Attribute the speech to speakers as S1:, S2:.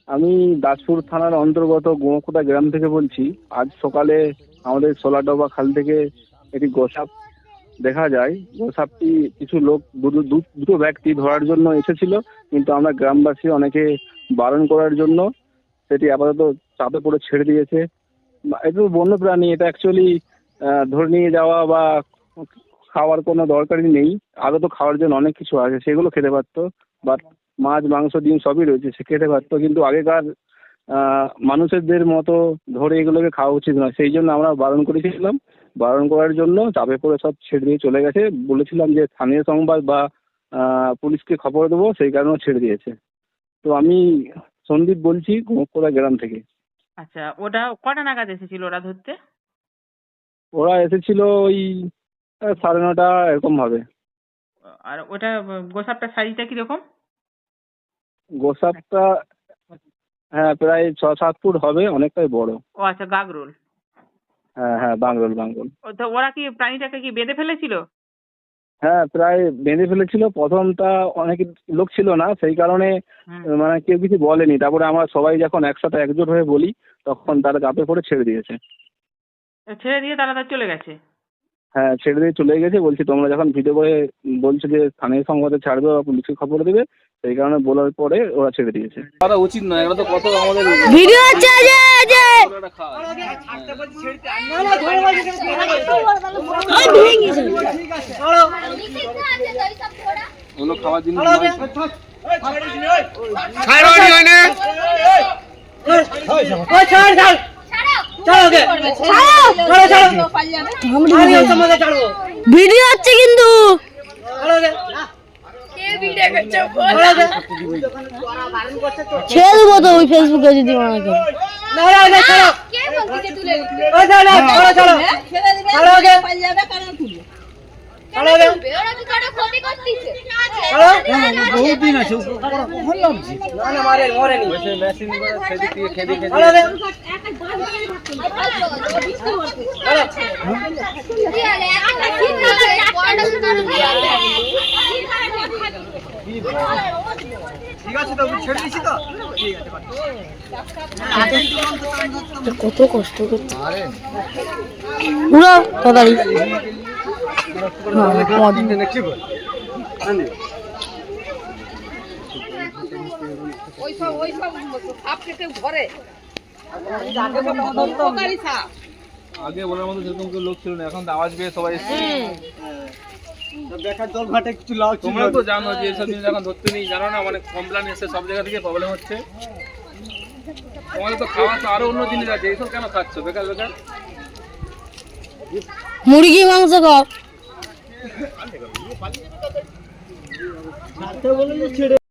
S1: আমি দাসপুর থানার অন্তর্গত গোমকুটা গ্রাম থেকে বলছি। আজ সকালে আমাদের সোলাডোবা খাল থেকে একটি গোসাপ দেখা যায়। গোসাপটি কিছু লোক দুটো ব্যক্তি ধরার জন্য এসেছিল, কিন্তু আমরা গ্রামবাসী অনেকে বারণ করার জন্য সেটি আপাতত চাপে পড়ে ছেড়ে দিয়েছে। একটু বন্য প্রাণী, এটা অ্যাকচুয়ালি ধরে নিয়ে যাওয়া বা খাওয়ার কোনো দরকারই নেই। আরও তো খাওয়ার জন্য অনেক কিছু আছে, সেগুলো খেতে পারতো। বাট মাছ, মাংস, ডিম সবই রয়েছে, সে খেতে পারতো। কিন্তু আগেকার মানুষদের মতো ধরে এগুলোকে খাওয়া উচিত নয়, সেই জন্য আমরা বারণ করেছিলাম। বারণ করার জন্য চাপে পড়ে সব ছেড়ে দিয়ে চলে গেছে। বলেছিলাম যে স্থানীয় সংবাদ বা পুলিশকে খবর দেবো, সেই কারণেও ছেড়ে দিয়েছে। তো আমি সন্দীপ বলছি, গোমকুড়া গ্রাম থেকে।
S2: আচ্ছা, ওটা কটা নাগাদ এসেছিল ওরা ধরতে?
S1: ওরা এসেছিল ওই 9:30 এরকম ভাবে।
S2: আর ওটা গোসাপটার সাইজটা কিরকম?
S1: গোসাপটা হ্যাঁ প্রায় 6-7 ফুট হবে, অনেকটাই বড়।
S2: ও আচ্ছা, গাগরোল।
S1: হ্যাঁ হ্যাঁ, বাংরোল বাংরোল।
S2: তো ওরা কি প্রাণীটাকে কি বেঁধে ফেলেছিল?
S1: হ্যাঁ, প্রায় বেঁধে ফেলেছিল। প্রথমটা অনেক লোক ছিল না, সেই কারণে মানে কেউ কিছু বলেনি। তারপরে আমরা সবাই যখন একসাথে একজোট হয়ে বলি, তখন তারা চাপে পড়ে ছেড়ে দিয়েছে।
S2: ছেড়ে দিয়ে তারা চলে গেছে?
S1: হ্যাঁ, ছেড়ে দিয়ে চলে গেছে। বলছি তোমরা যখন ভিডিও করে বলছো যে স্থানীয় সংবাদে ছাড়বে বা পুলিশকে খবর দেবে, সেই কারণে বলার পরে ওরা ছেড়ে দিয়েছে।
S3: করা উচিত নয়, এটা তো কত আমাদের
S4: ভিডিও আছে যে
S3: ওগুলো খাওয়ার জিনিস
S4: ভিডিও হচ্ছে কিন্তু ছেড়ে দেবো তো ওই ফেসবুকে যদি মনে করে।
S3: বহুদিন আছে
S4: কত কষ্ট করছে পুরো তাড়াতাড়ি।
S3: আগে বলার মতো সেরকম কেউ লোক ছিল না, এখন আওয়াজ পেয়ে সবাই এসছে। তোমরা তো জানো যে এসব জিনিস এখন ধরতে নেই, জানো না, মানে কমপ্লেন এসছে সব জায়গা থেকে, প্রবলেম হচ্ছে। তোমাদের তো খাওয়া তো আরো অন্য জিনিস আছে, এইসব কেন খাচ্ছ বেকার বেকার?
S4: মুরগি মাংস খাও।